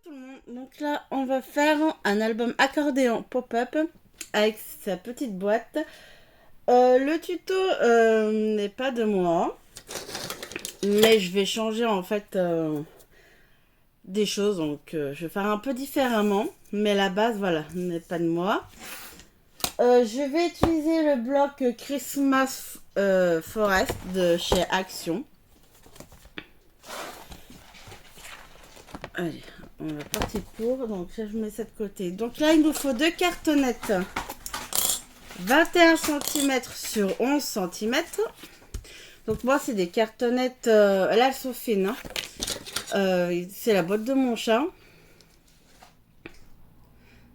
Tout le monde. Donc là, on va faire un album accordéon pop-up avec sa petite boîte. Le tuto n'est pas de moi, mais je vais changer en fait des choses. Donc je vais faire un peu différemment, mais la base, voilà, n'est pas de moi. Je vais utiliser le bloc Christmas Forest de chez Action. Allez, on va partir pour. Donc là, je mets ça de côté. Donc là, il nous faut deux cartonnettes. 21 cm sur 11 cm. Donc moi, c'est des cartonnettes. Là, elles sont fines. C'est la boîte de mon chat.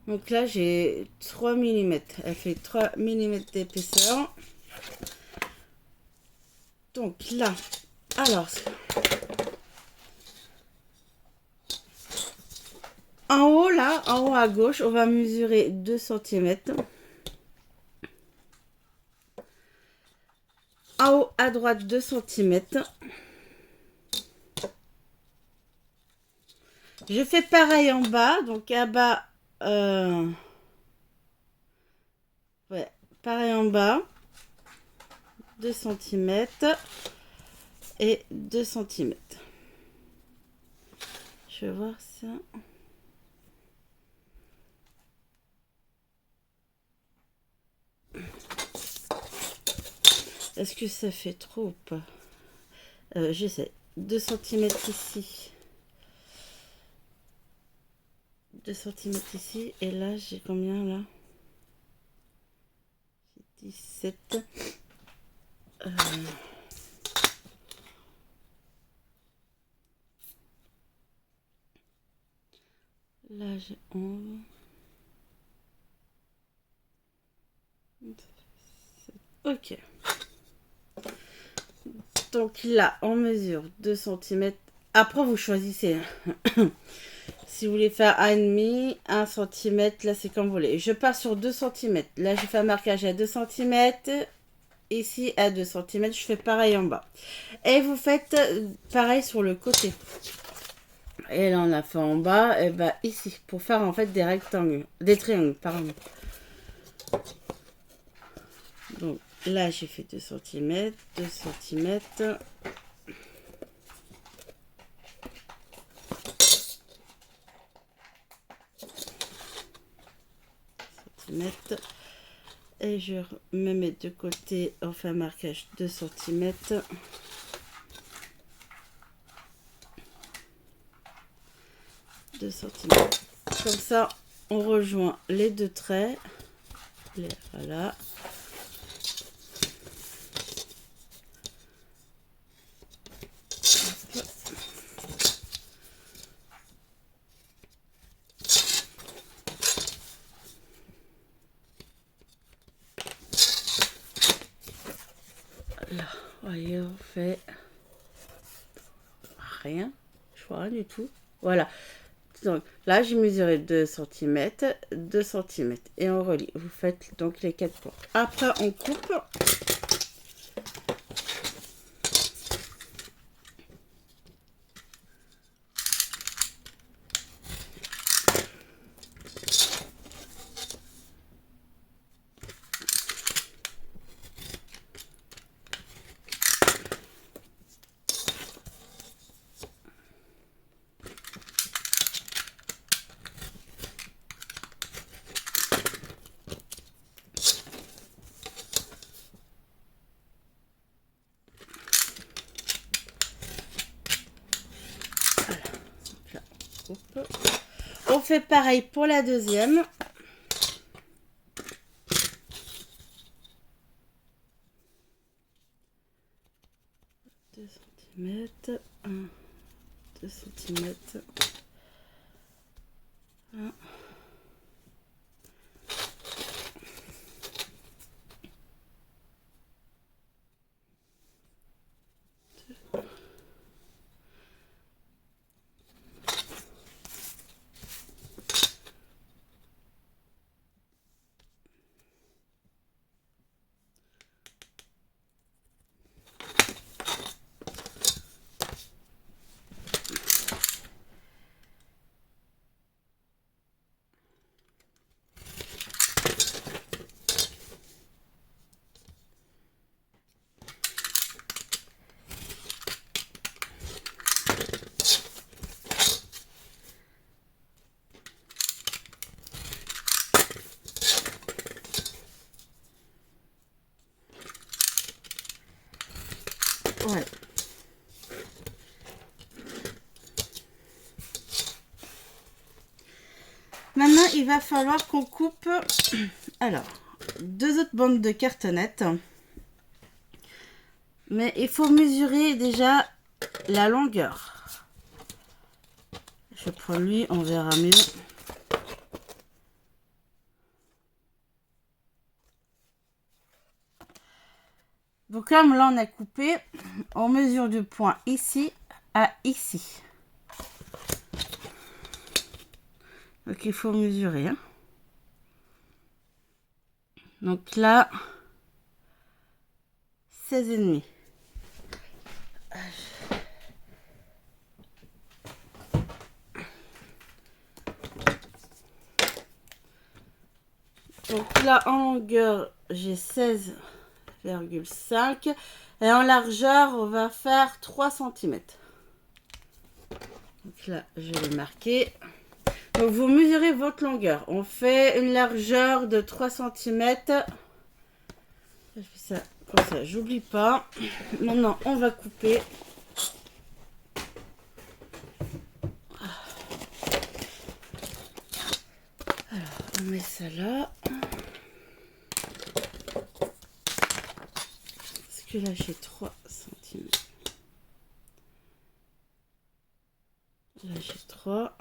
Donc là, j'ai 3 mm. Elle fait 3 mm d'épaisseur. Donc là, alors, en haut, là, en haut à gauche, on va mesurer 2 cm. En haut à droite, 2 cm. Je fais pareil en bas. Donc à bas, ouais, pareil en bas. 2 cm et 2 cm. Je vais voir ça. Est-ce que ça fait trop ou pas? J'essaie. 2 cm ici. 2 cm ici. Et là, j'ai combien là? 17. Là, j'ai 11. Ok. Donc là, on mesure 2 cm. Après, vous choisissez. Si vous voulez faire 1,5, 1 cm, là, c'est comme vous voulez. Je pars sur 2 cm. Là, je fais un marquage à 2 cm. Ici, à 2 cm, je fais pareil en bas. Et vous faites pareil sur le côté. Et là, on a fait en bas, et bah ici, pour faire en fait des rectangles, des triangles, pardon. Donc là, j'ai fait 2 cm, 2 cm. Et je me mets de côté, on fait un marquage 2 cm. 2 cm. Comme ça, on rejoint les deux traits. Voilà. Là, voyez, on fait rien. Je vois rien du tout. Voilà. Donc là, j'ai mesuré 2 cm, 2 cm. Et on relie. Vous faites donc les 4 points. Après, on coupe. On fait pareil pour la deuxième. Deux centimètres, 1, 2 centimètres, 1. Ouais. Maintenant, il va falloir qu'on coupe, alors, 2 autres bandes de cartonnettes. Mais il faut mesurer déjà la longueur. Je prends lui, on verra mieux. Donc comme là on a coupé, on mesure du point ici à ici. Donc il faut mesurer. Hein. Donc là, 16,5. Donc là en longueur, j'ai 16,5 et en largeur, on va faire 3 cm. Donc là, je vais marquer. Donc vous mesurez votre longueur. On fait une largeur de 3 cm. Je fais ça comme ça, j'oublie pas. Maintenant, on va couper. Alors, on met ça là. Parce que là, j'ai 3 cm. Là, j'ai 3.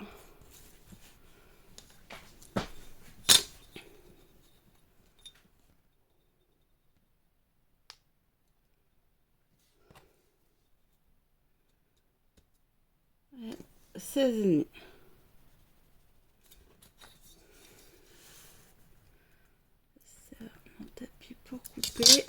Et 16,5. Ça, mon tapis pour couper.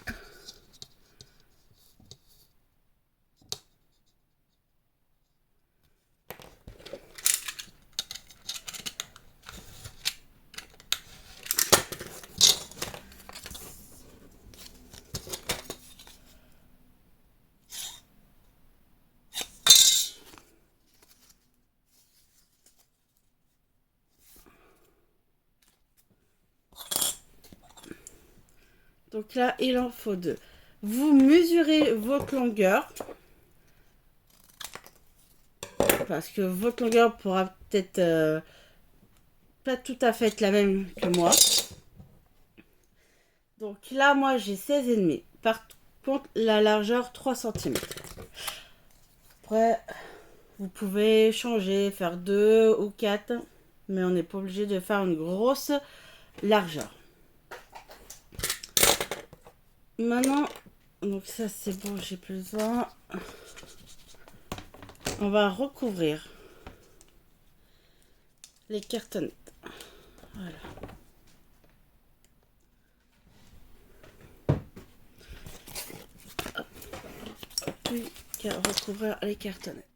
Donc là, il en faut 2. Vous mesurez votre longueur. Parce que votre longueur pourra peut-être pas tout à fait être la même que moi. Donc là, moi, j'ai 16,5. Par contre, la largeur, 3 cm. Après, vous pouvez changer, faire 2 ou 4. Mais on n'est pas obligé de faire une grosse largeur. Maintenant, donc ça c'est bon, j'ai besoin. On va recouvrir les cartonnettes. Voilà. Hop. Plus qu'à recouvrir les cartonnettes.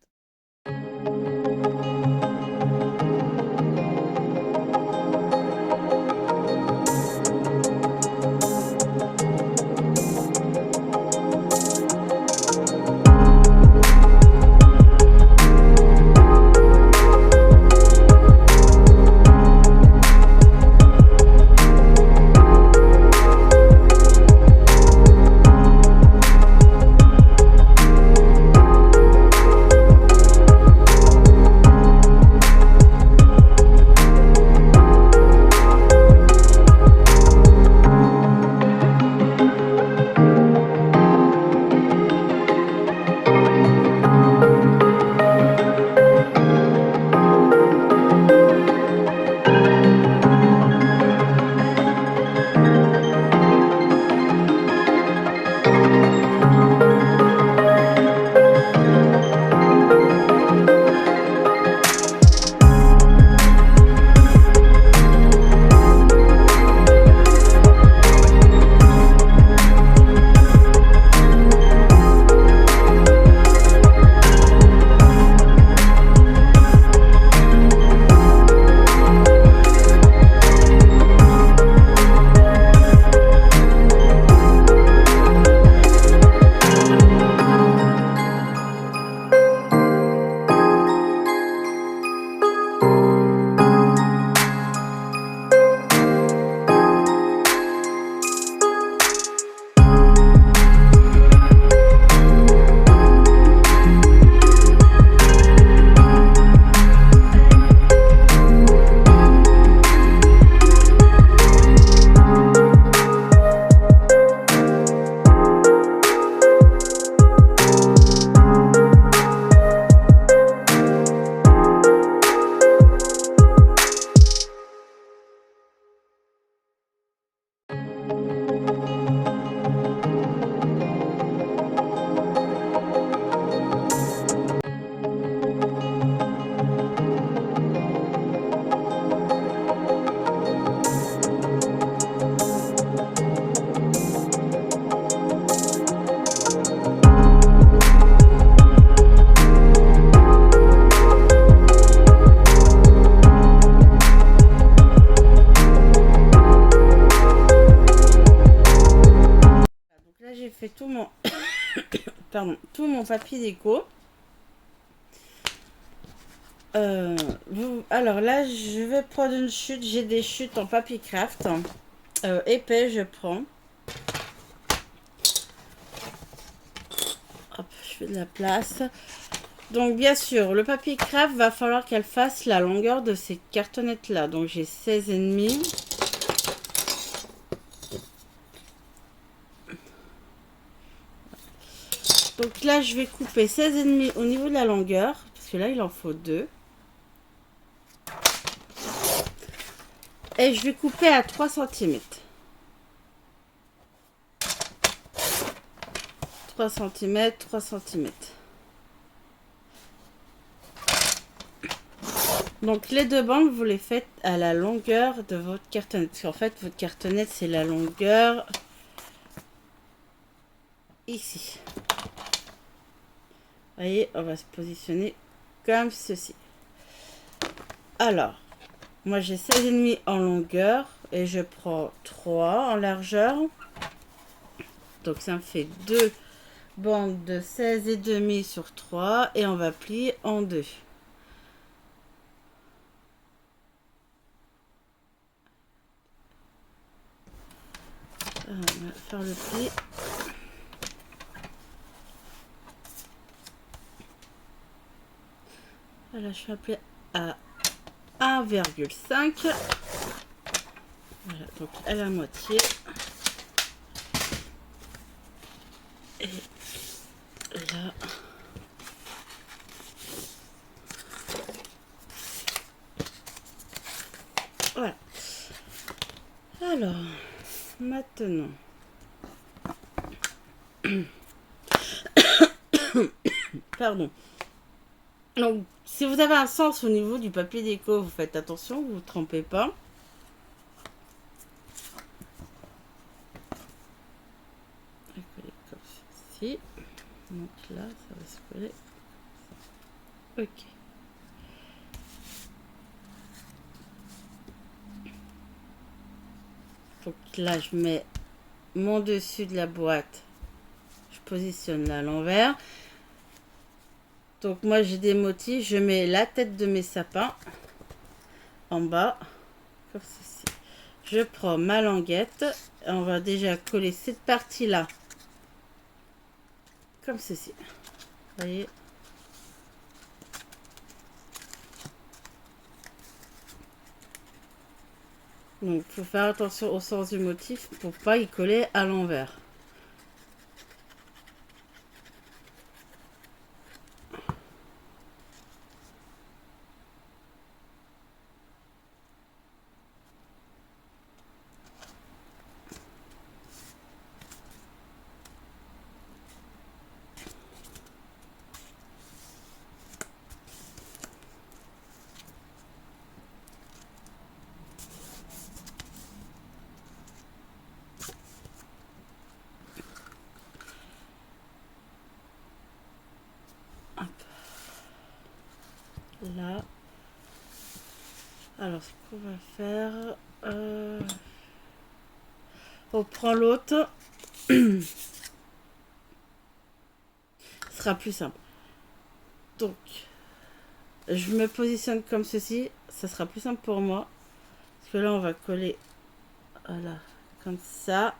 pardon, tout mon papier déco. Alors là, je vais prendre une chute. J'ai des chutes en papier craft. Épais, je prends. Hop, je fais de la place. Donc bien sûr, le papier craft, va falloir qu'elle fasse la longueur de ces cartonnettes là. Donc j'ai 16,5. Donc là, je vais couper 16,5 au niveau de la longueur. Parce que là, il en faut 2. Et je vais couper à 3 cm. 3 cm, 3 cm. Donc les deux bandes, vous les faites à la longueur de votre cartonnette. Parce qu'en fait, votre cartonnette, c'est la longueur ici. Vous voyez, on va se positionner comme ceci. Alors, moi j'ai 16,5 en longueur et je prends 3 en largeur. Donc ça me fait 2 bandes de 16,5 sur 3 et on va plier en 2. On va faire le pli. Voilà, je suis appelée à 1,5. Voilà, donc à la moitié. Et là. Voilà. Alors, maintenant. Pardon. Donc, si vous avez un sens au niveau du papier déco, vous faites attention, vous ne trempez pas. Je vais coller comme ceci. Donc là, ça va se coller. Ok. Donc là, je mets mon dessus de la boîte. Je positionne là à l'envers. Donc moi, j'ai des motifs. Je mets la tête de mes sapins en bas, comme ceci. Je prends ma languette. Et on va déjà coller cette partie-là, comme ceci. Vous voyez ? Donc, il faut faire attention au sens du motif pour pas y coller à l'envers. Hop. Là. Alors, ce qu'on va faire... on prend l'autre. Ce sera plus simple. Donc, je me positionne comme ceci. Ça sera plus simple pour moi. Parce que là, on va coller... Voilà, comme ça.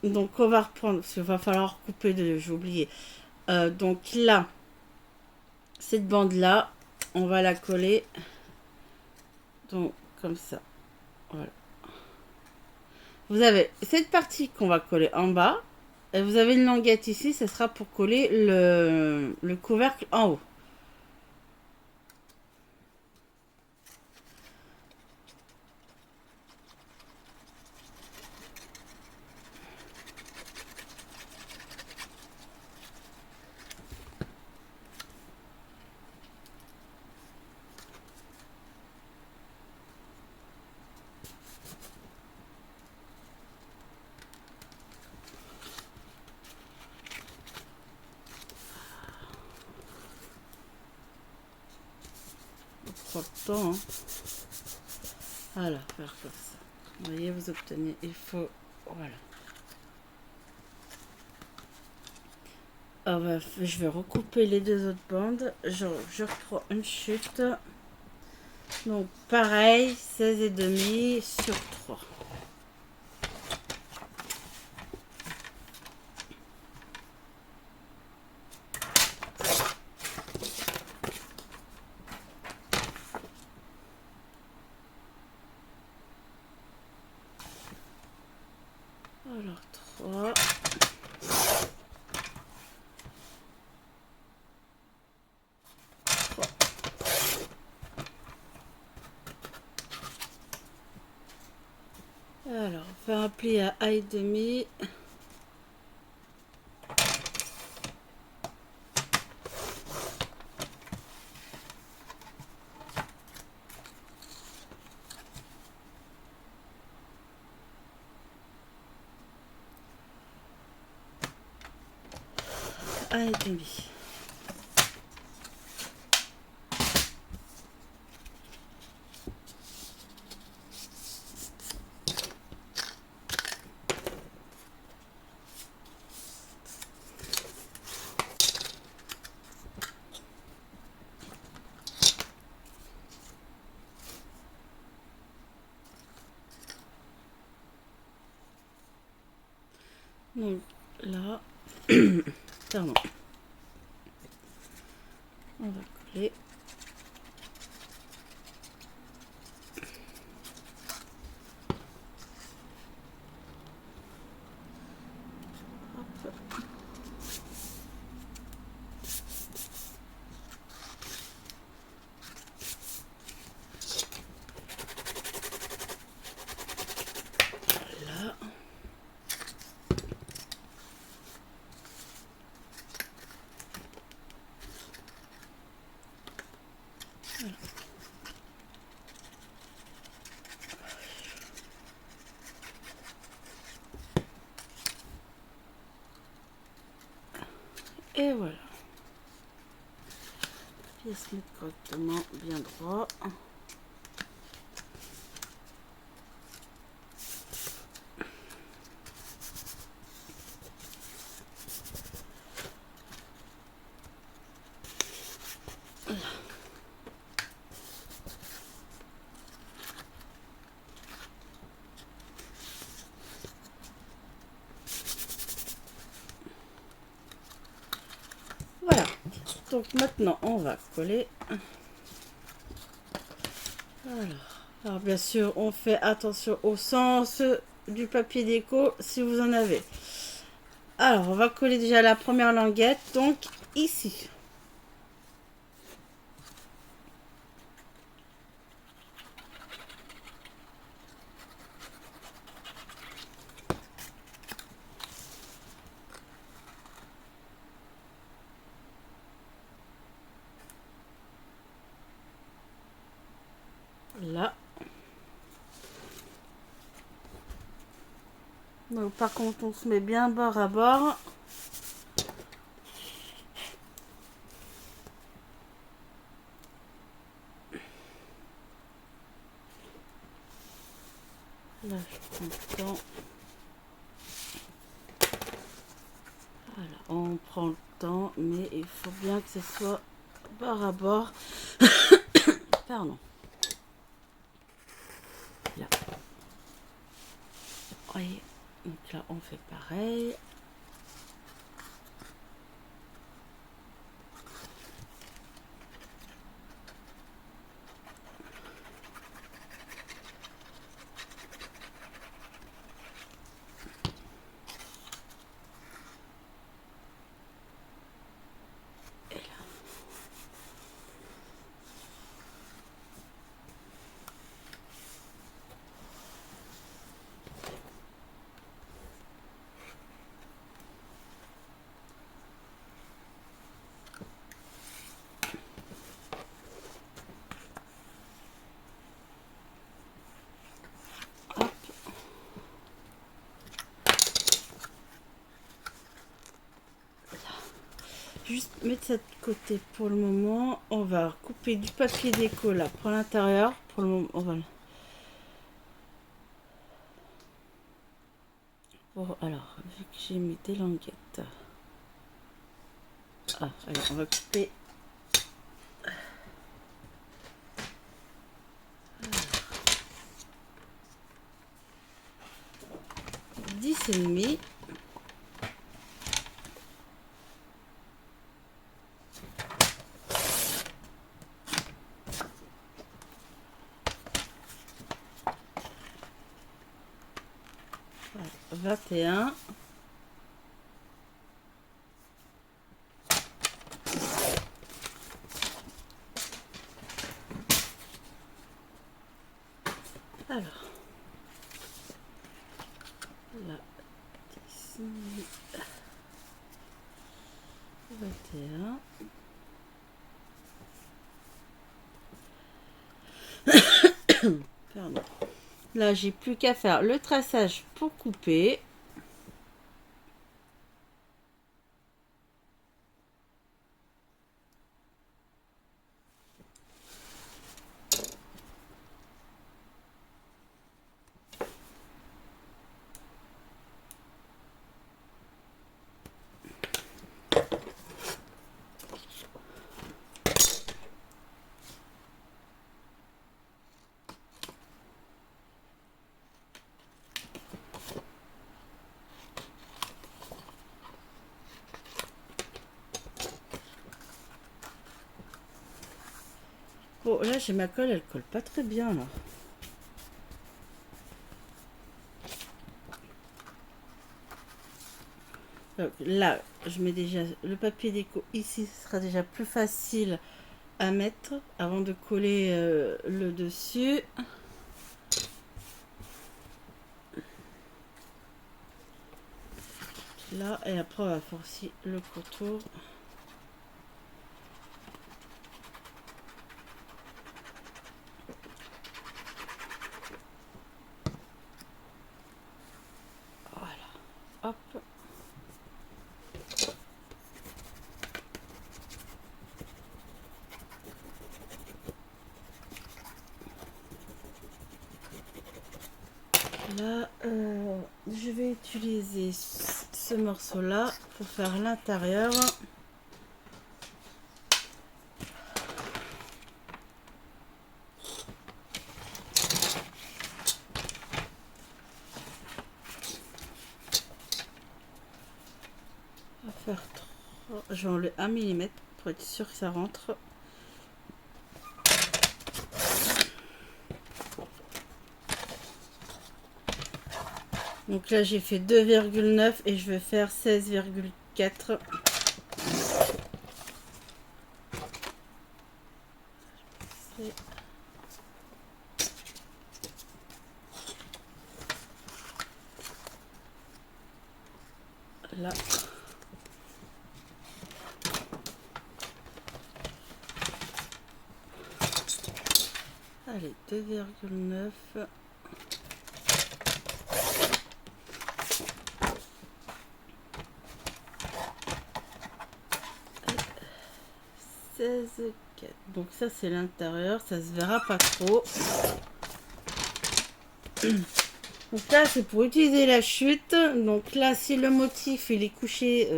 Donc, on va reprendre... Parce qu'il va falloir couper de... J'ai oublié. Donc là, cette bande-là, on va la coller. Donc, comme ça. Voilà. Vous avez cette partie qu'on va coller en bas. Et vous avez une languette ici, ce sera pour coller le couvercle en haut. Pas le temps, hein. Voilà, faire comme ça. Vous voyez, vous obtenez, il faut, voilà. Je vais recouper les deux autres bandes. Je reprends une chute. Donc pareil, 16,5 sur 3. Alors 3. Alors, faire un pli à A et demi. A et demi. Donc là, pardon, on va coller. Hop. Là. Voilà. Et voilà. Pièce mettre correctement bien droit. Voilà. Donc maintenant on va coller. Alors bien sûr on fait attention au sens du papier déco si vous en avez. Alors on va coller déjà la première languette, donc ici. Là. Donc par contre on se met bien bord à bord. Là je prends le temps. Voilà, on prend le temps, mais il faut bien que ce soit bord à bord. Pardon. Là. Oui. Donc là on fait pareil. Hop. Juste mettre ça de côté pour le moment. On va couper du papier déco là pour l'intérieur. Pour le moment, voilà. Bon, alors, vu que j'ai mis des languettes. Ah, allez, on va couper. 10,5. Voilà, 21. Alors, là, 10, 21. Pardon. Là, j'ai plus qu'à faire le traçage pour couper. Bon, là, j'ai ma colle, elle colle pas très bien, là. Donc, là, je mets déjà le papier déco ici, ce sera déjà plus facile à mettre avant de coller le dessus. Là, et après, on va faire aussi le contour. Voilà, hop. Là, je vais utiliser ce morceau-là pour faire l'intérieur. On va faire 3. Je vais enlever 1 mm pour être sûr que ça rentre. Donc là, j'ai fait 2,9 et je vais faire 16,4. Là. Allez, 2,9. Donc ça c'est l'intérieur, ça se verra pas trop. Donc là c'est pour utiliser la chute. Donc là si le motif il est couché,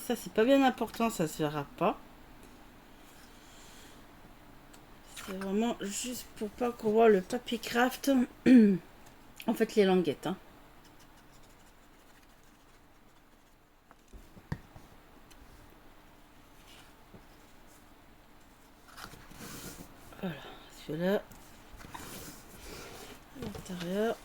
ça c'est pas bien important, ça se verra pas. C'est vraiment juste pour pas qu'on voit le papier craft. En fait les languettes. Hein. Voilà, celui-là. L'intérieur.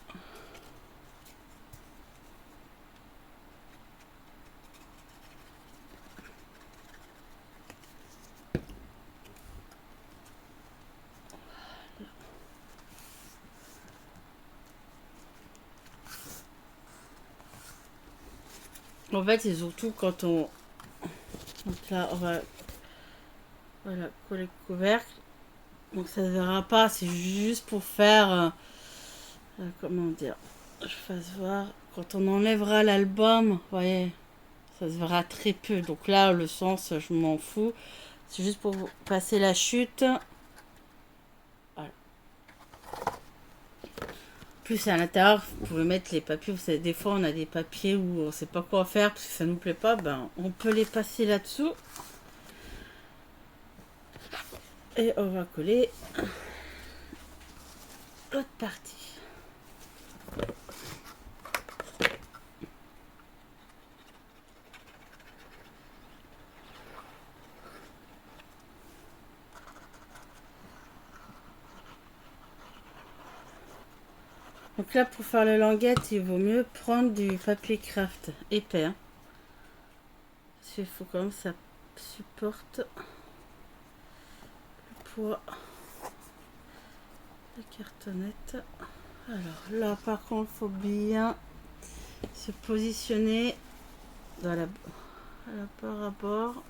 En fait, c'est surtout quand on... Donc là, on va... Voilà, coller le couvercle. Donc ça se verra pas, c'est juste pour faire... comment dire, je fasse voir. Quand on enlèvera l'album, vous voyez, ça se verra très peu. Donc là, le sens, je m'en fous. C'est juste pour passer la chute. Voilà. Plus à l'intérieur, vous pouvez mettre les papiers. Vous savez, des fois, on a des papiers où on sait pas quoi faire parce que ça nous plaît pas. Ben, on peut les passer là-dessous. Et on va coller l'autre partie. Donc là, pour faire la languette, il vaut mieux prendre du papier craft épais. Hein. Parce qu'il faut quand même que ça supporte le poids des cartonnettes. Alors là, par contre, il faut bien se positionner dans la bord à bord.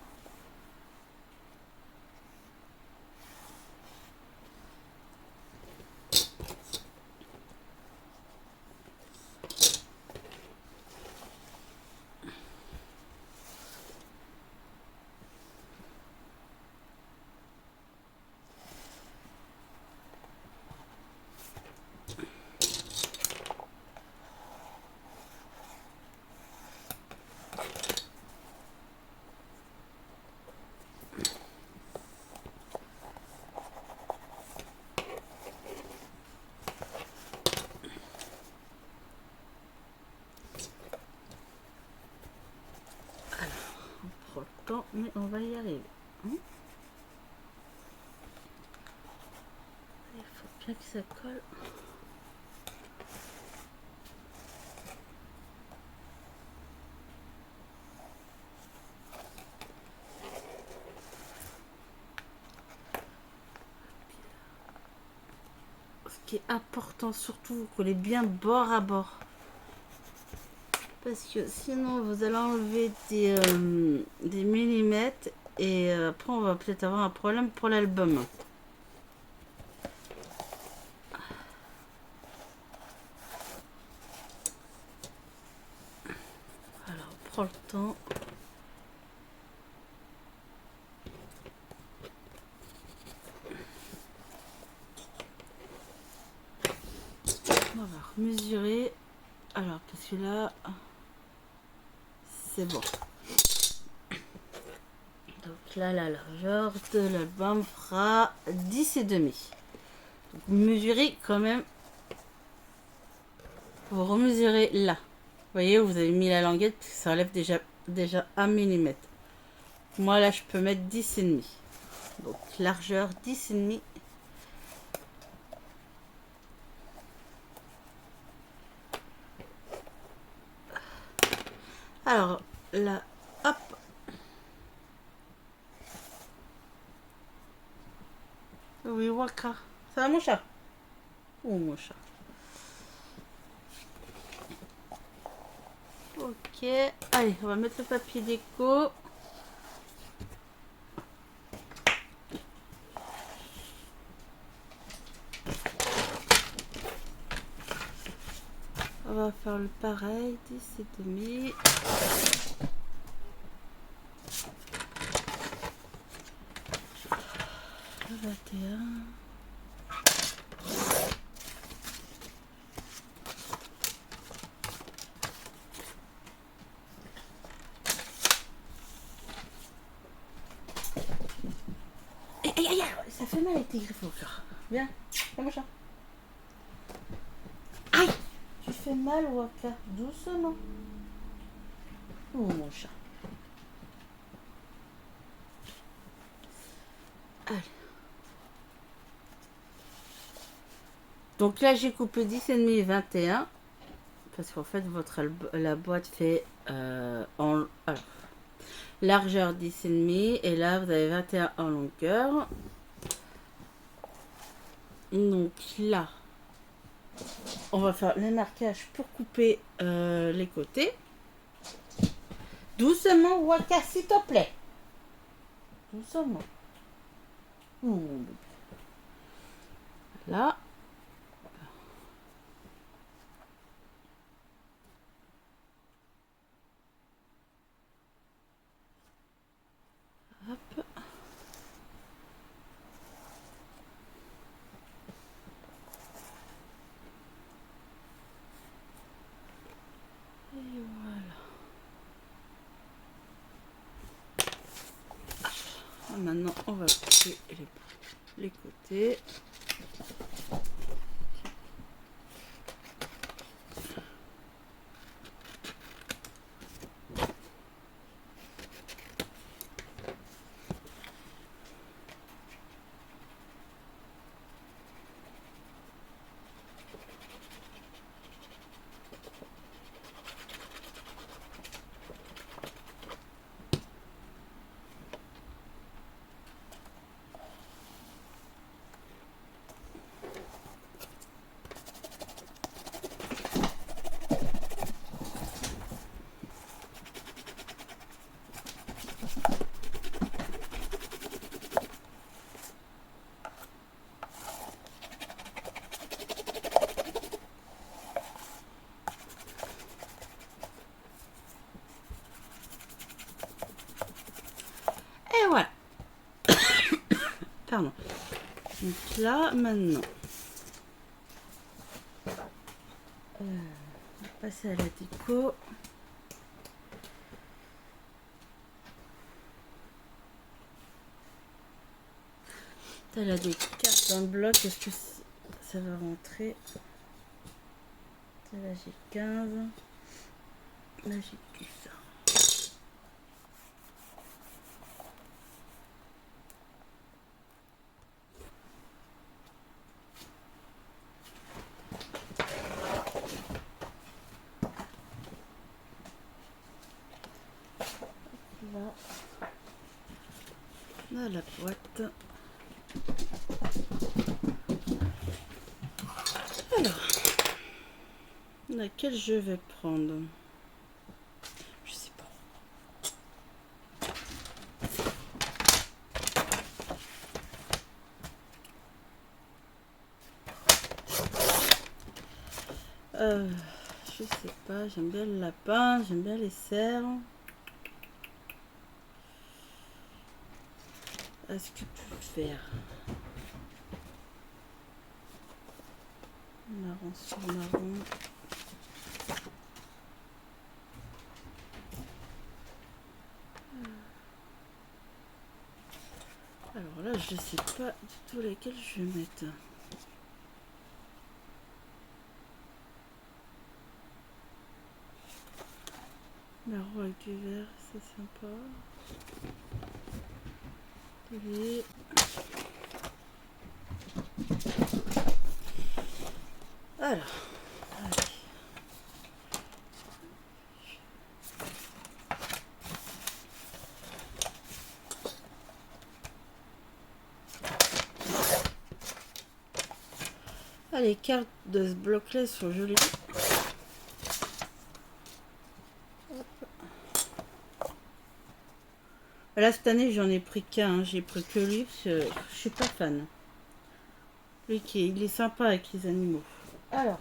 Mais on va y arriver. Hein, il faut bien que ça colle. Ce qui est important, surtout, vous collez bien bord à bord. Parce que sinon, vous allez enlever des millimètres et après, on va peut-être avoir un problème pour l'album. Alors, on prend le temps. On va mesurer. Alors, parce que là, c'est bon. Donc là, la largeur de l'album fera 10,5. Donc, mesurez quand même. Vous remesurez là. Vous voyez où vous avez mis la languette, parce que ça enlève déjà 1 mm. Moi, là, je peux mettre 10,5. Donc, largeur 10,5. Alors, là, hop. Oui, Waka. Ça va, mon chat? Oh, mon chat. Ok. Allez, on va mettre le papier déco. On va faire le pareil, 10,5. Le 21. Aïe, aïe, aïe, ça fait mal avec tes griffes au cœur. Viens, viens mon chat. Aïe, tu fais mal, Waka. Doucement. Oh, mon chat. Allez. Donc là, j'ai coupé 10,5 et 21. Parce qu'en fait, la boîte fait alors, largeur 10,5. Et là, vous avez 21 en longueur. Donc là, on va faire les marquages pour couper les côtés. Doucement, Waka, s'il te plaît. Doucement. Oh, là. Hop. Et voilà. Maintenant, on va couper les bouts. les côtés. Et voilà. Pardon. Donc là, maintenant, on va passer à la déco. Elle a des cartes dans le bloc. Est-ce que ça va rentrer? Là, j'ai 15. Là, j'ai que ça. Là, la boîte. Alors, laquelle je vais prendre? Je sais pas. Je sais pas, j'aime bien le lapin, j'aime bien les cerfs. Est-ce que tu peux faire marron sur marron? Alors là, je sais pas du tout lesquels je vais mettre. Marron avec du vert, c'est sympa. Et... alors, allez. Ah, les cartes de ce bloc-là sont jolies. Là, cette année, j'en ai pris qu'un. J'ai pris que lui, parce que je suis pas fan. Lui, il est sympa avec les animaux. Alors.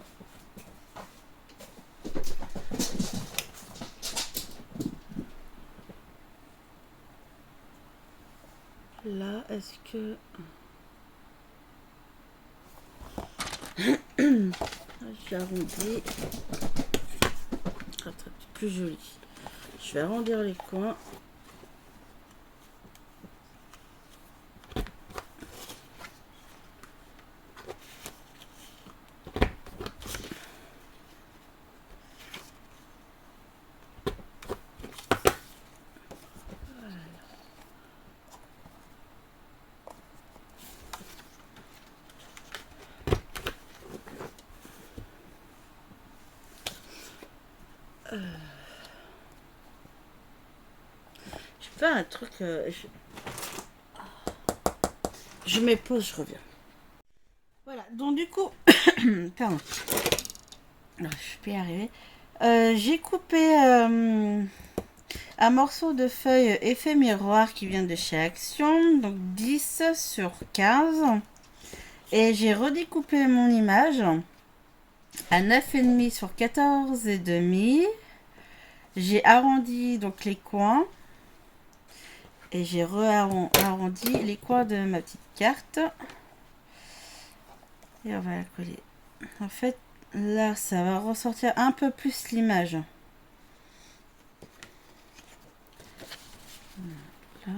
Là, est-ce que... j'arrondis. Plus joli. Je vais arrondir les coins. Je fais un truc... je mets pause, je reviens. Voilà, donc du coup... pardon. Alors, je peux y arriver. J'ai coupé un morceau de feuille effet miroir qui vient de chez Action. Donc 10 sur 15. Et j'ai redécoupé mon image à 9,5 sur 14,5. J'ai arrondi donc les coins. Et j'ai arrondi les coins de ma petite carte. Et on va la coller. En fait, là, ça va ressortir un peu plus l'image. Là.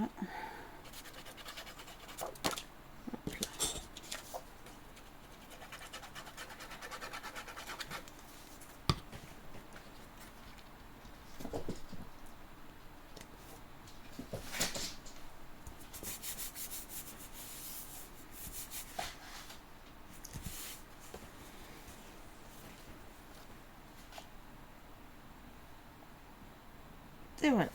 voilà.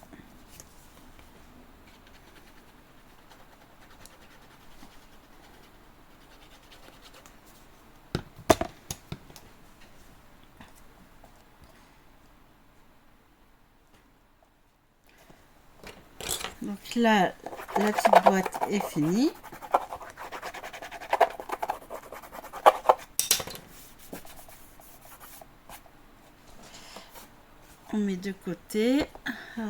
Donc là, la petite boîte est finie. On met de côté. Je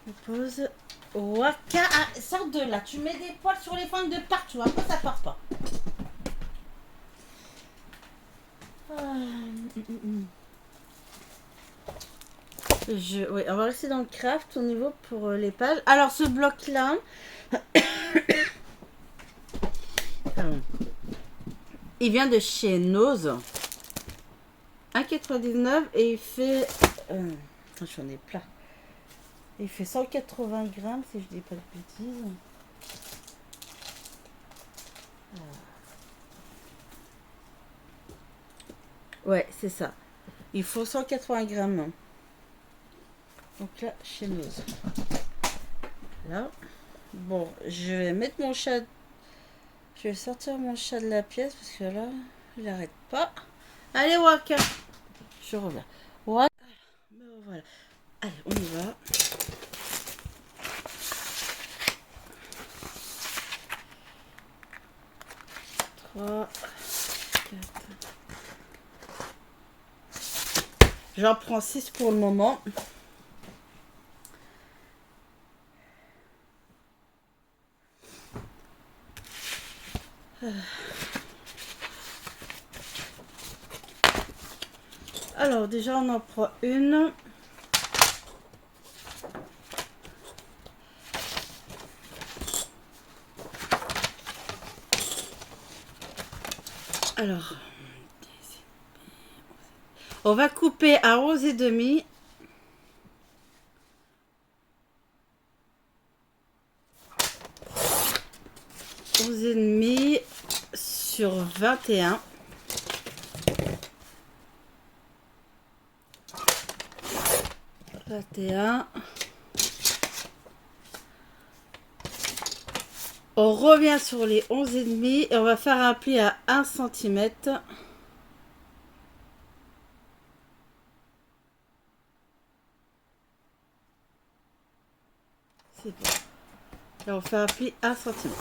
me pose. Waka, ah, sors de là. Tu mets des poils sur les fringues de partout. Après, ça part pas. Oui, on va rester dans le craft au niveau pour les pages. Alors, ce bloc-là. Il vient de chez Nose. 1,99 et il fait. J'en ai plein. Il fait 180 grammes si je dis pas de bêtises. Ouais, c'est ça. Il faut 180 grammes. Donc là, chez Nose. Là. Bon, je vais mettre mon chat. Je vais sortir mon chat de la pièce parce que là, il n'arrête pas. Allez, Waka. Je reviens. Waka. Voilà. Allez, on y va. Trois, 4. J'en prends 6 pour le moment. Alors, déjà, on en prend une. Alors, on va couper à 11,5. Et demi sur 21. 21. On revient sur les 11,5 et on va faire un pli à 1 cm. C'est bon. Et on fait un pli 1 cm.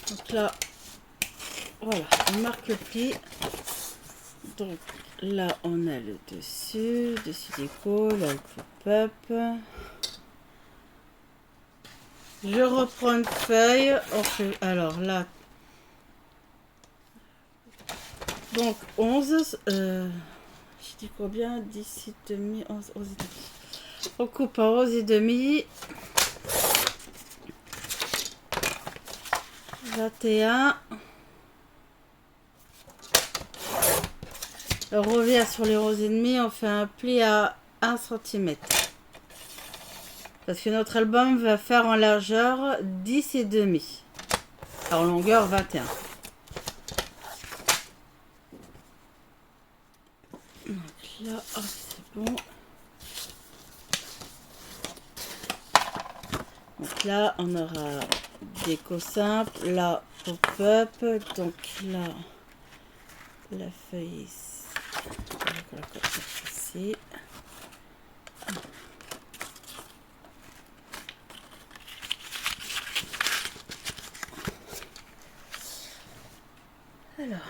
Donc là, voilà, on marque le pli. Donc là, on a le dessus déco, là le pop-up. Je reprends une feuille. On fait, alors là, donc 11, je dis combien? 10,5, 11, 11,5. On coupe en 11,5. 21. On revient sur les 11,5. On fait un pli à 1 cm. Parce que notre album va faire en largeur 10,5. En longueur 21. Donc là, oh, c'est bon. Donc là, on aura déco simple. Là, pop-up. Donc là, la feuille ici. On va la coller ici. Alors,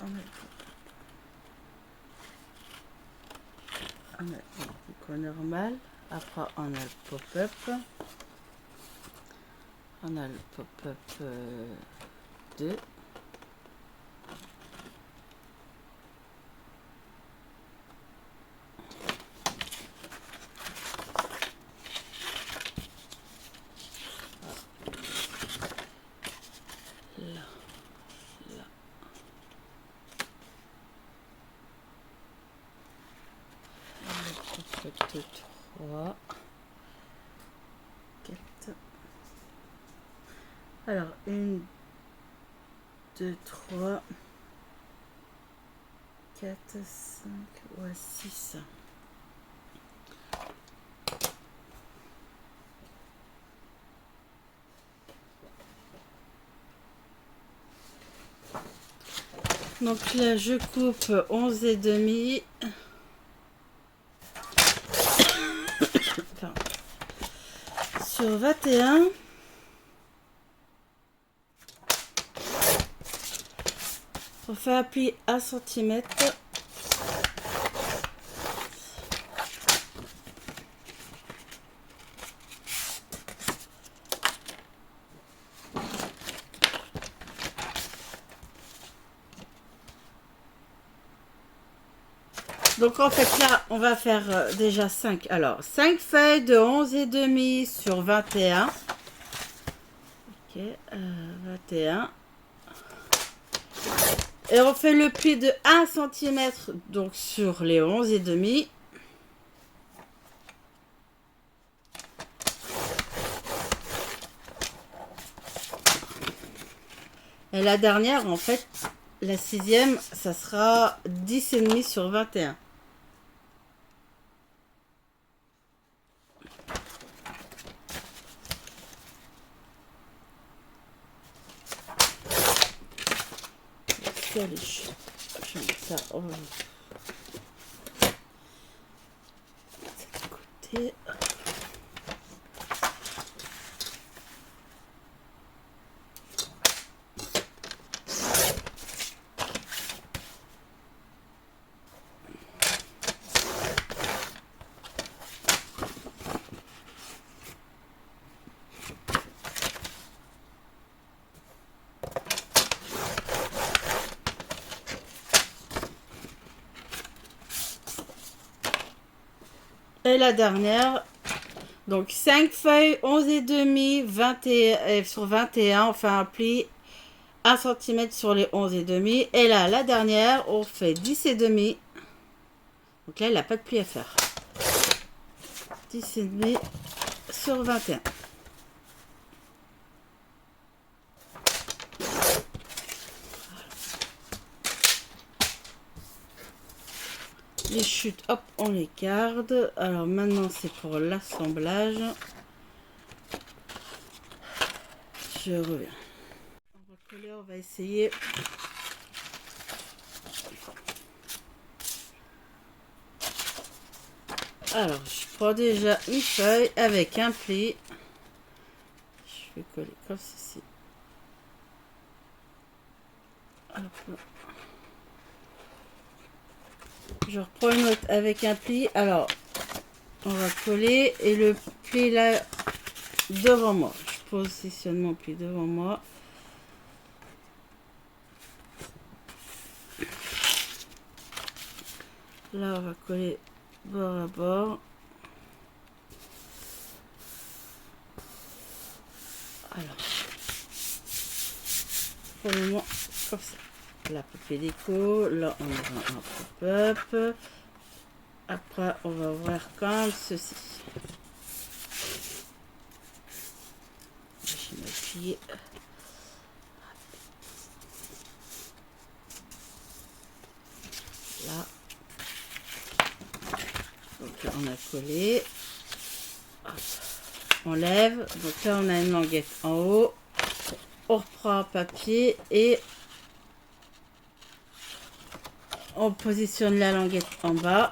on a le déco normal. Après, on a le pop-up. On a le pop-up 2. Là, là. Le pop-up 3. 4. Alors, 1, 2, 3, 4, 5, ouais, 6. Donc là, je coupe 11 et demi. Enfin, sur 21. On fait appuyer 1 cm. Donc en fait là, on va faire déjà 5. Alors, 5 feuilles de 11 et demi sur 21. Ok, 21. Et on fait le pli de 1 cm donc sur les 11 et demi. Et la dernière, en fait, la 6e, ça sera 10 et demi sur 21. Allez, je mets ça au côté. Et la dernière, donc 5 feuilles, 11 et demi, 21, sur 21, on fait un pli 1 cm sur les 11 et demi. Et là, la dernière, on fait 10 et demi. Donc là, il n'a pas de pli à faire. 10 et demi sur 21. Les chutes, hop, on les garde. Alors maintenant, c'est pour l'assemblage. Je reviens. On va coller, on va essayer. Alors, je prends déjà une feuille avec un pli. Je vais coller comme ceci. Hop. Je reprends une autre avec un pli. Alors, on va coller et le pli là devant moi. Je positionne mon pli devant moi. Là, on va coller bord à bord. Alors, pour le moment, comme ça. La poupée déco. Là, on aura un pop-up. Après, on va ouvrir comme ceci. Je vais m'appuyer. Là. Donc là, on a collé. Hop. On lève. Donc là, on a une languette en haut. On reprend un papier et on positionne la languette en bas.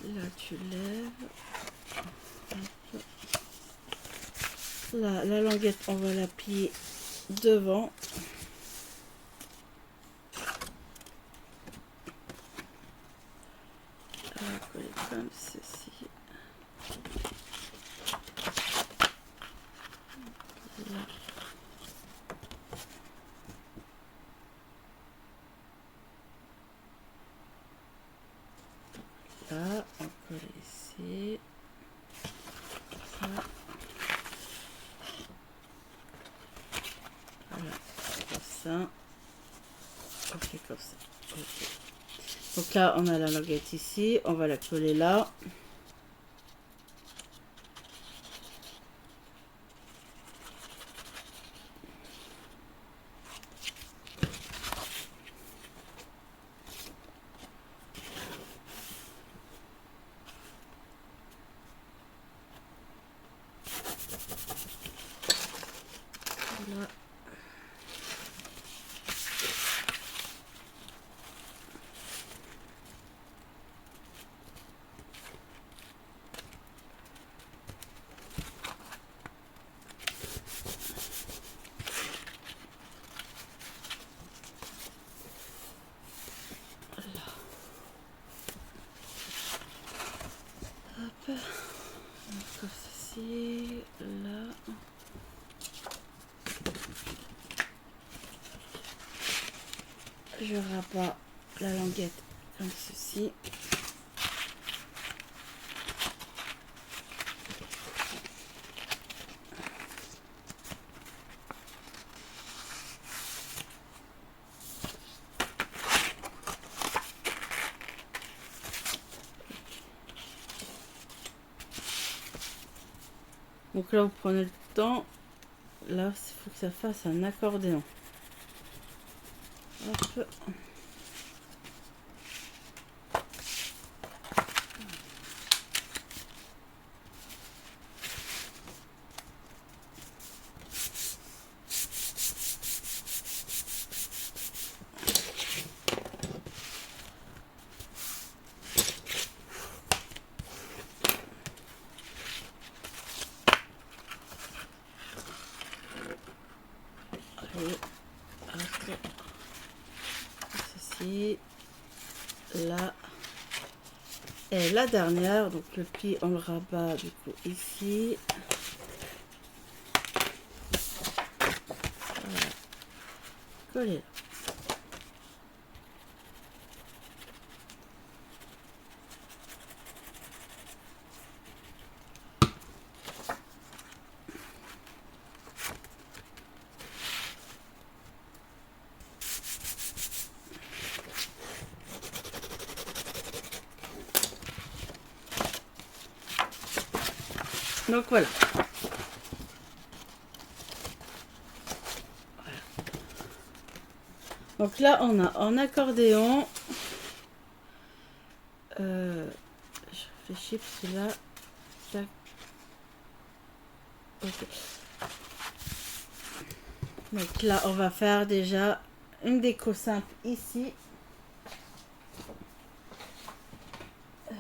Là, tu lèves. Là, la languette, on va l'appuyer devant. On va coller comme ceci. Là. Là, on colle ici. Ça. Voilà, comme ça. On fait comme ça. Okay. Donc là, on a la languette ici. On va la coller là. Voilà. Hop. Comme ceci. Là. Je rabats la languette comme ceci. Donc là, vous prenez le temps. Là, il faut que ça fasse un accordéon. Hop. Allez, hop. Ceci, là. Et la dernière, donc le pli, on le rabat du coup ici. Voilà. Coller là. Donc voilà. Donc là, on a en accordéon. Je réfléchis parce que là, tac. Ok. Donc là, on va faire déjà une déco simple ici. Alors.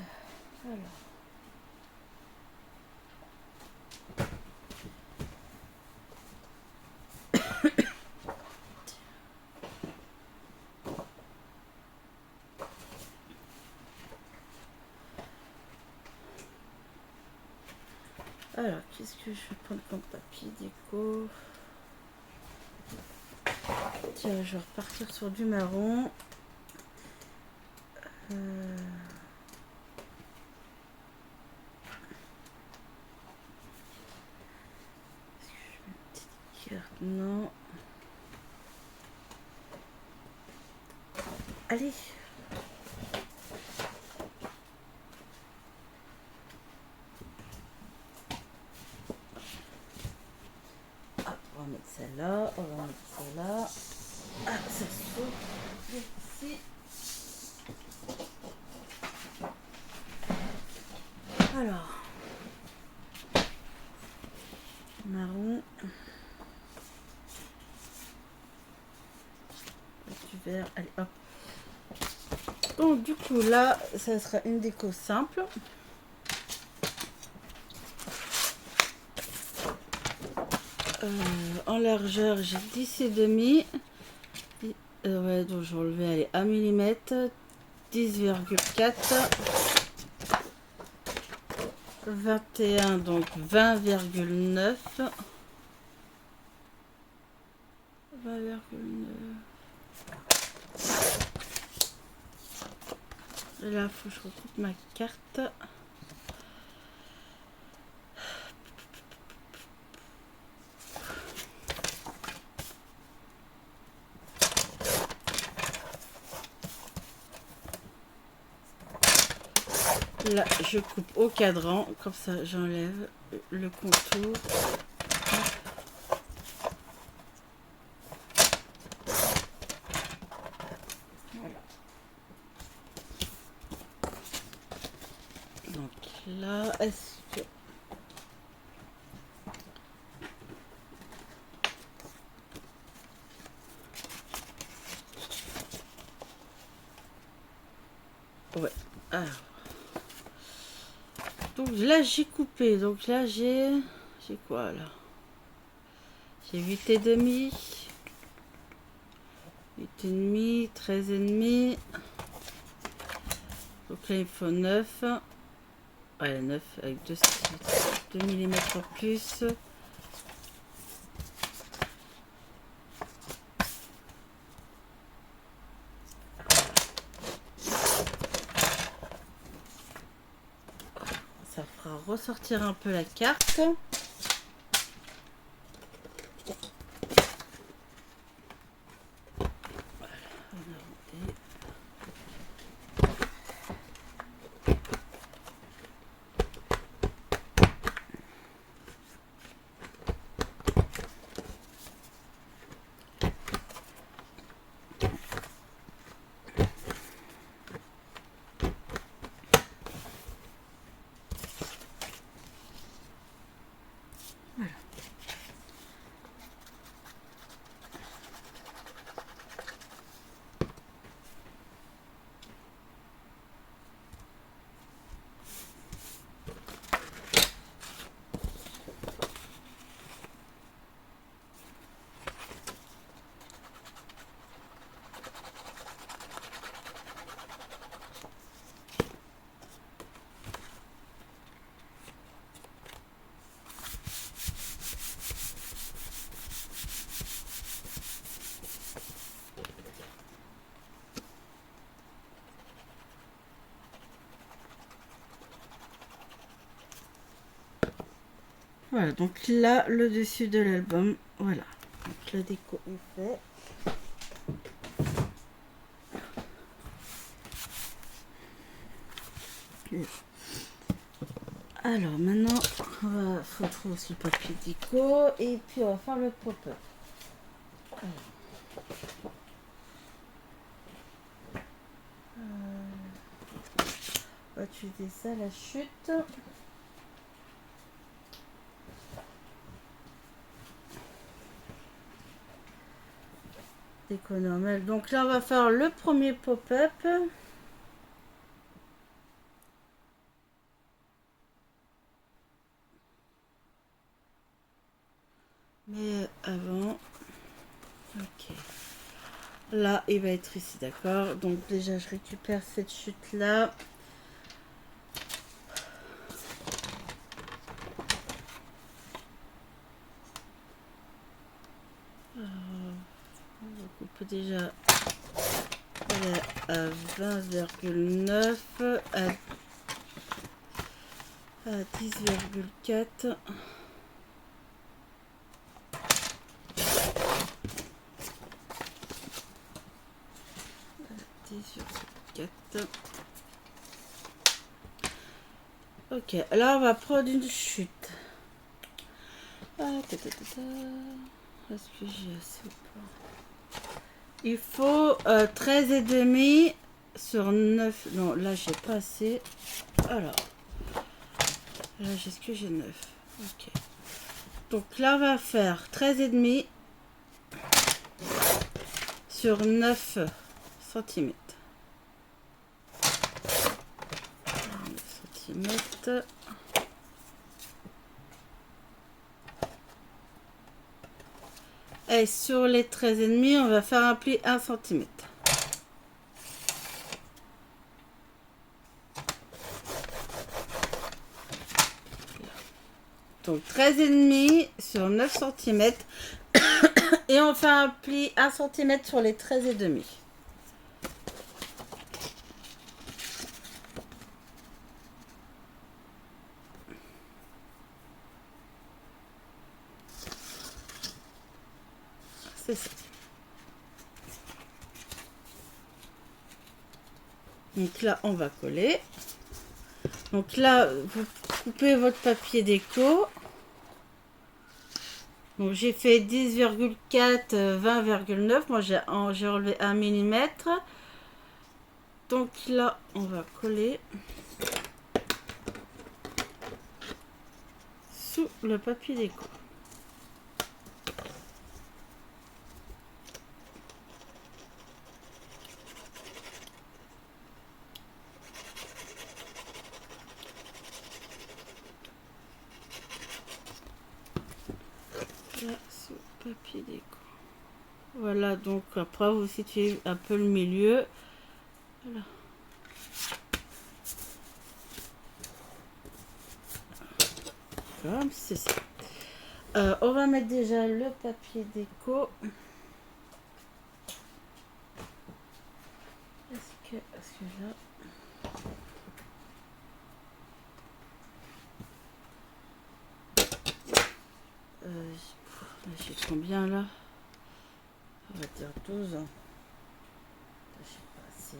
Alors, qu'est-ce que je vais prendre comme papier déco? Tiens, je vais repartir sur du marron. Non. Allez. Ah, on va mettre celle-là. On va mettre celle-là. Ah, ça s'ouvre ici. Alors. Marron. Du vert. Allez, hop. Donc, du coup, là, ça sera une déco simple. En largeur, j'ai 10,5. Ouais, donc je vais enlever, allez, 1 mm. 10,4. 21, donc 20,9. 20,9. Là, il faut que je recoupe ma carte. Là, je coupe au cadran, comme ça j'enlève le contour. Voilà. Donc là, est-ce que... Ouais. Alors. Donc là, j'ai coupé. Donc là, j'ai quoi là? J'ai 8,5. 8,5, 13,5. Donc là, il faut 9. Ouais, 9 avec 2 mm en plus. Ça fera ressortir un peu la carte. Voilà, donc là, le dessus de l'album, voilà. Donc la déco est faite. Alors maintenant, il faut trouver aussi le papier déco et puis on va faire le pop-up. On va utiliser ça, la chute. Déco normale. Donc là, on va faire le premier pop-up. Mais avant, ok. Là, il va être ici, d'accord. Donc déjà, je récupère cette chute-là. On coupe déjà à 20,9, à 10,4. Ok, là on va prendre une chute. Est-ce que j'ai assez ou pas? Il faut 13,5 sur 9. Non, là j'ai pas assez. Alors, là j'ai ce que j'ai 9. Ok. Donc là on va faire 13,5 sur 9 cm. 9 cm. Et sur les 13,5, on va faire un pli 1 cm. Donc 13,5 sur 9 cm. Et on fait un pli 1 cm sur les 13,5. C'est ça. Donc là, on va coller. Donc là, vous coupez votre papier déco. Donc j'ai fait 10,4, 20,9. Moi, j'ai enlevé 1 mm. Donc là, on va coller sous le papier déco. Là, sous papier déco. Voilà, donc après vous situez un peu le milieu. Voilà. Comme c'est ça. On va mettre déjà le papier déco. Est-ce que là... j'ai combien là? On va dire 12 ans. Je sais pas, c'est...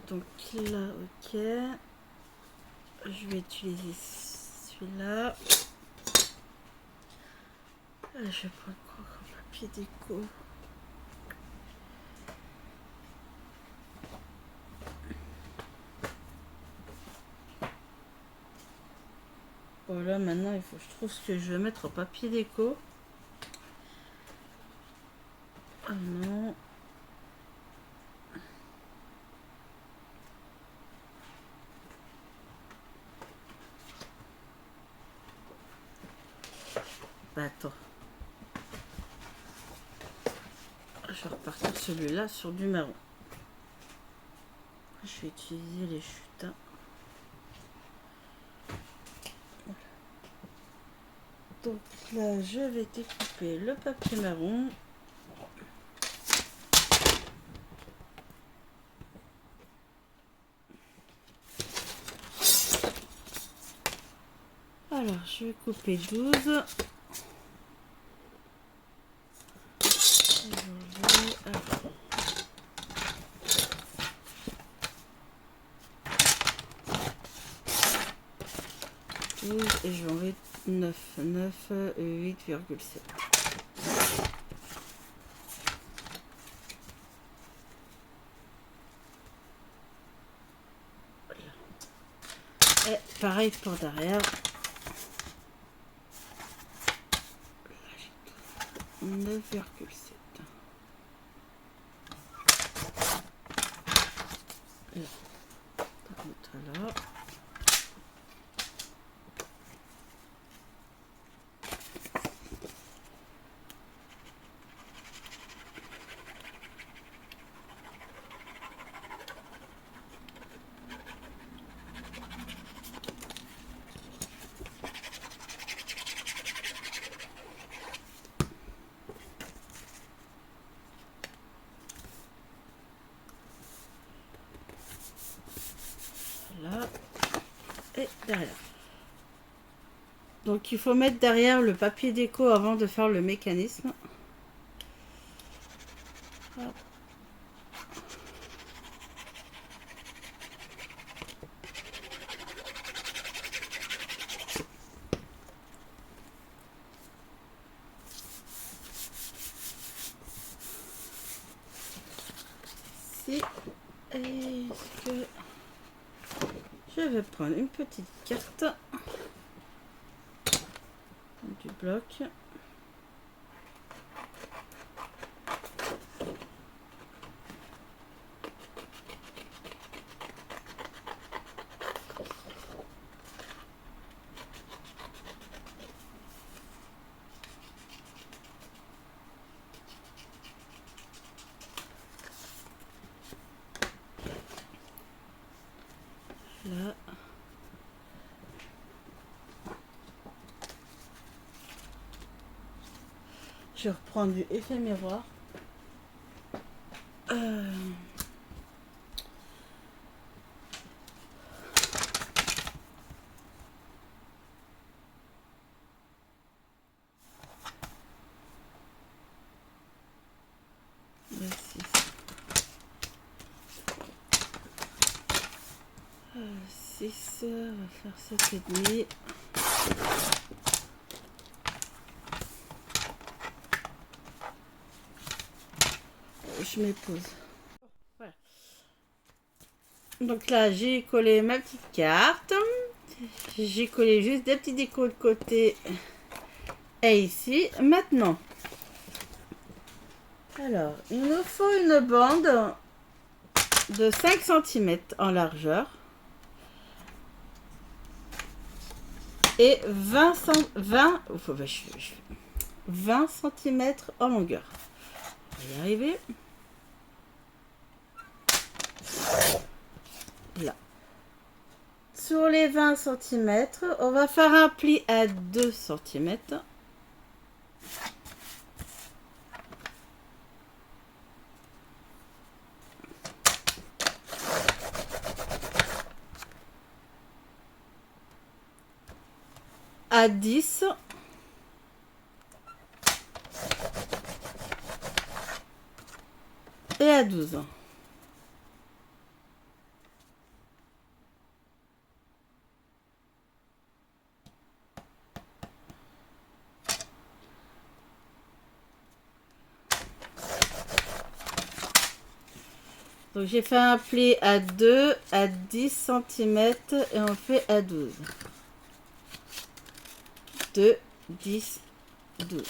donc là, ok. Je vais utiliser celui-là. Je vais prendre quoi comme papier déco? Voilà, maintenant il faut que je trouve ce que je vais mettre au papier déco. Ah non. Bah attends. Je vais repartir celui-là sur du marron. Je vais utiliser les chutes. Donc là, je vais découper le papier marron. Alors, je vais couper 12. Et je vais enlever 9, 8,7. Et pareil pour derrière. 9,7. Là. Là. Et derrière. Donc il faut mettre derrière le papier déco avant de faire le mécanisme. Hop. Si, est-ce que je vais vais prendre une petite carte du bloc. Là. Je reprends du effet miroir. Le 6, on va faire 7,5. Je m'épose. Voilà. Donc là, j'ai collé ma petite carte. J'ai collé juste des petits décos de côté et ici. Maintenant, alors, il nous faut une bande de 5 cm en largeur et 20 cm en longueur. On va y arriver. Là. Sur les 20 cm, on va faire un pli à 2 cm. À 10 et à 12. Donc j'ai fait un pli à 2, à 10 cm et on fait à 12. 2, 10, 12.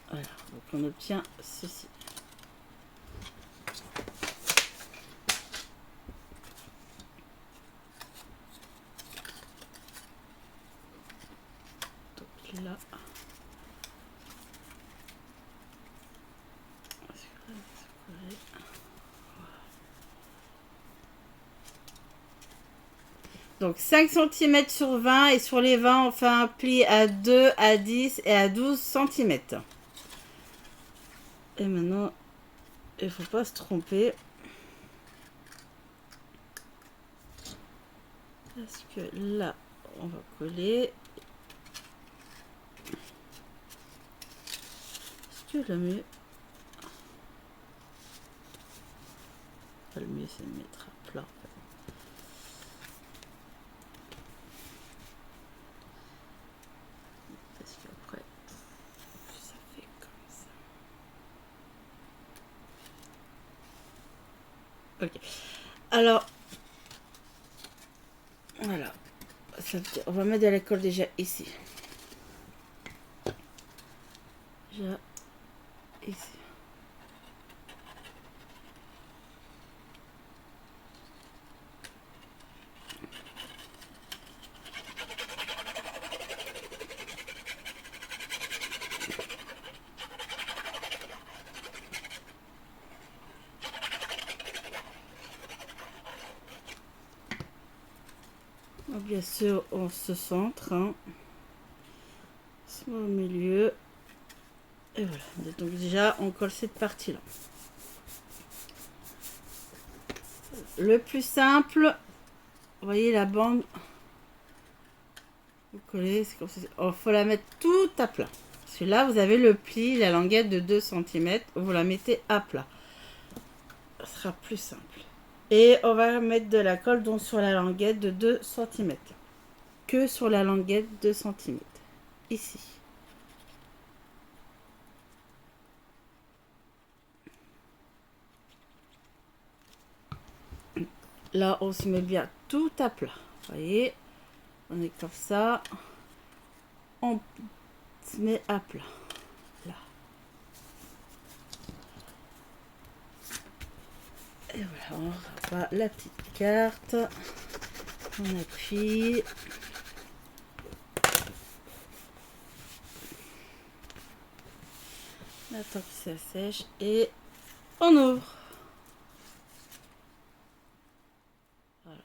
Voilà, donc on obtient ceci. Donc là. Donc 5 cm sur 20 et sur les 20 on fait un pli à 2, à 10 et à 12 cm. Et maintenant il ne faut pas se tromper. Parce que là on va coller. Est-ce que le mieux... Le mieux c'est de mettre à plat. Parce qu'après ça fait comme ça. Ok. Alors voilà. On va mettre de la colle déjà ici. Déjà ici. Bien sûr, on se centre, hein. Au milieu. Et voilà. Donc déjà, on colle cette partie-là. Le plus simple, vous voyez la bande. Vous collez, c'est comme ça. Il faut la mettre tout à plat. Parce que là, vous avez le pli, la languette de 2 cm. Vous la mettez à plat. Ce sera plus simple. Et on va mettre de la colle donc sur la languette de 2 cm. Que sur la languette 2 cm. Ici. là, on se met bien tout à plat. Vous voyez, on est comme ça. On se met à plat. Là. Et voilà, on revoit la petite carte. On appuie. On attend que ça sèche et on ouvre. Voilà.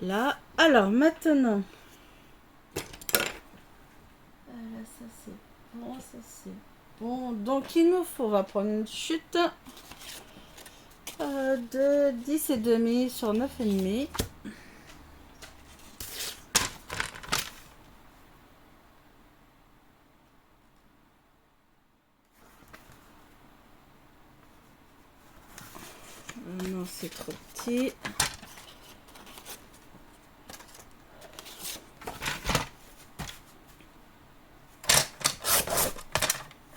Là, alors maintenant. Là, ça c'est bon, ça c'est bon. Donc il nous faut, on va prendre une chute de 10,5 sur 9,5. Non, c'est trop petit.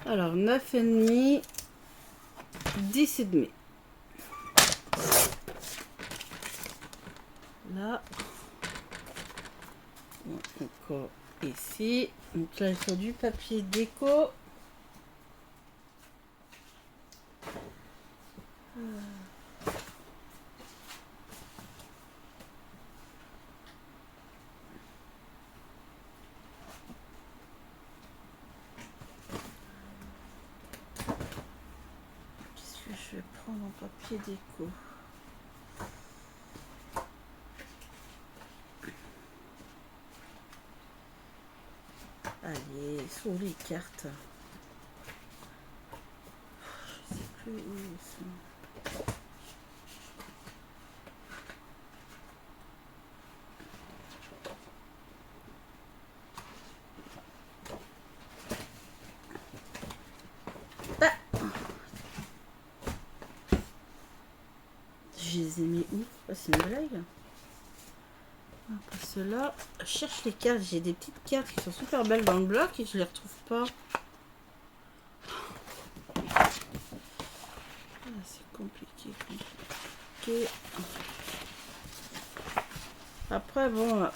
Alors 9,5, 10,5. Là, encore ici. Donc là, il faut du papier déco. Qu'est-ce que je vais prendre en papier déco? Allez, sur les cartes. Je sais plus où ils sont. Ah, je les ai mis où? Oh, c'est une blague. Parce que là, je cherche les cartes. J'ai des petites cartes qui sont super belles dans le bloc et je les retrouve pas. Ah, c'est compliqué. Après, bon,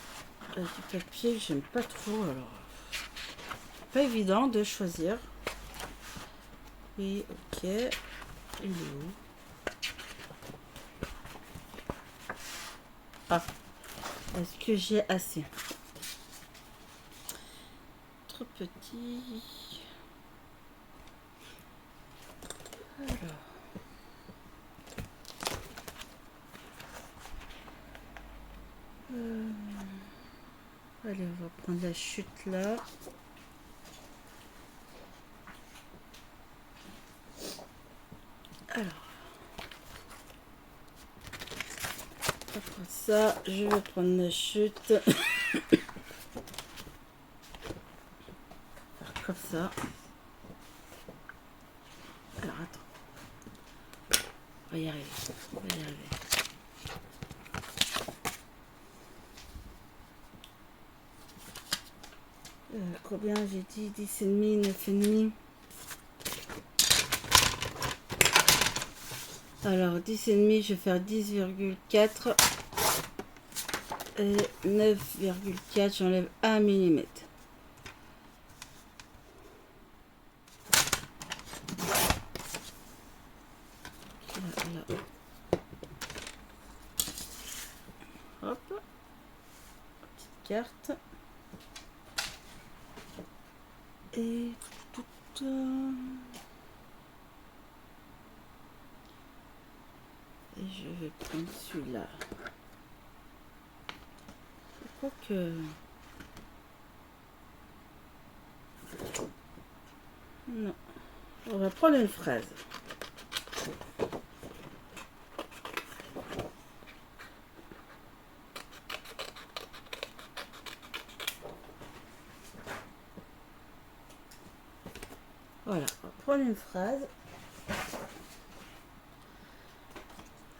du papier que j'aime pas trop, alors pas évident de choisir. Oui, ok. Il est où? Ah, est-ce que j'ai assez? Trop petit. Alors. Allez, on va prendre la chute là. Alors. Après ça, je vais prendre la chute. Faire comme ça. Alors, attends. On va y arriver. On va y arriver. Combien j'ai dit? 10,5, 9,5. Alors 10,5, je vais faire 10,4 et 9,4, j'enlève 1 mm. Là. Hop, petite carte. Et tout. Et je vais prendre celui-là. Je crois que... Non. On va prendre une fraise. Voilà, on va prendre une fraise.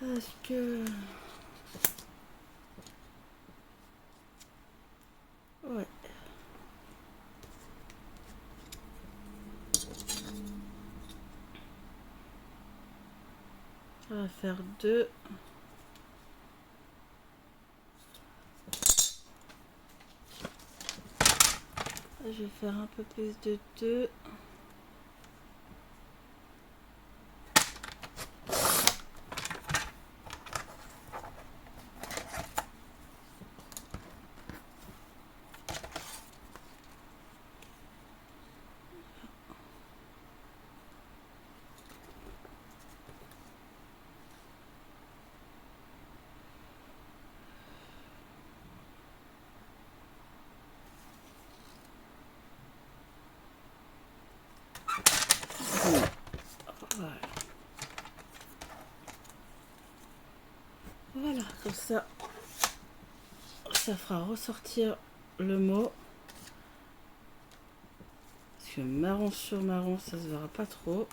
Est-ce que... faire 2. Je vais faire un peu plus de 2. Voilà. Voilà, comme ça, ça fera ressortir le mot. Parce que marron sur marron, ça se verra pas trop.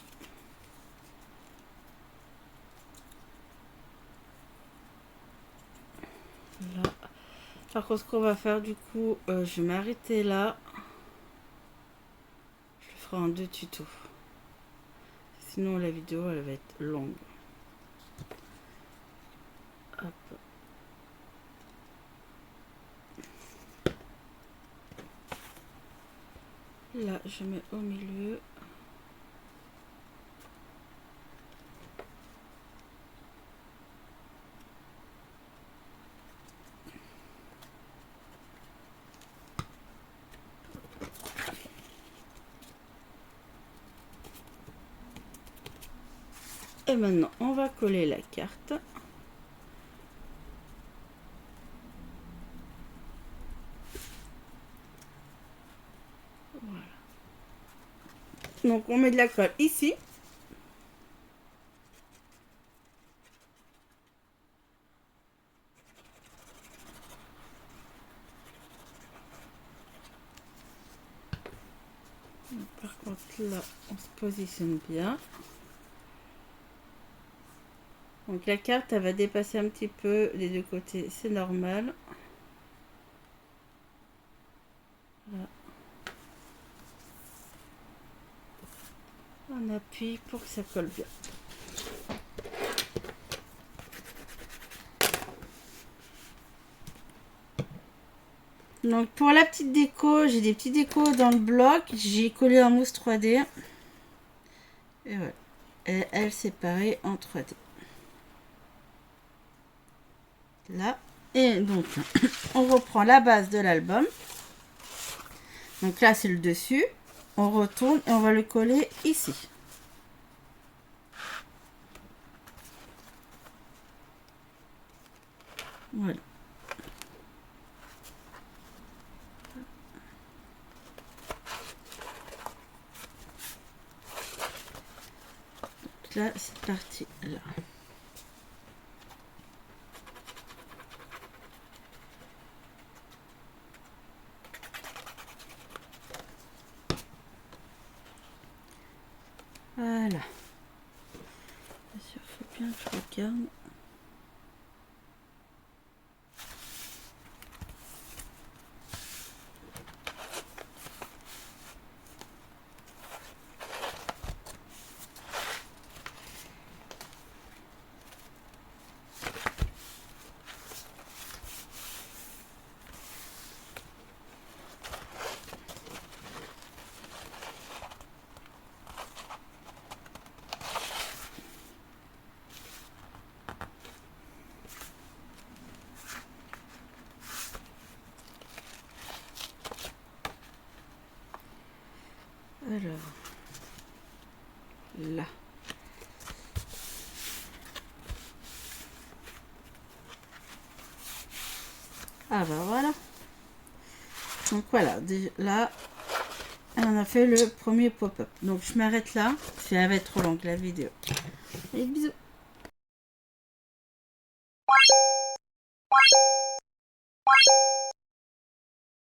Là. Par contre, ce qu'on va faire du coup, je vais m'arrêter là. Je le ferai en 2 tutos. Sinon, la vidéo, elle va être longue. Hop. Là, je mets au milieu. Et maintenant, on va coller la carte. Voilà. Donc, on met de la colle ici. Par contre, là, on se positionne bien. Donc, la carte, elle va dépasser un petit peu les 2 côtés. C'est normal. Voilà. On appuie pour que ça colle bien. Donc pour la petite déco, j'ai des petits décos dans le bloc. J'ai collé en mousse 3D. Et voilà. Et elle séparée en 3D. Là. Et donc, on reprend la base de l'album. Donc là, c'est le dessus. On retourne et on va le coller ici. Voilà. Donc là, c'est parti. Là. Voilà. Bien sûr, il faut bien que je regarde. Alors, là. Ah bah voilà. Donc voilà, là, on a fait le premier pop-up. Donc je m'arrête là, ça va être trop long la vidéo. Et bisous.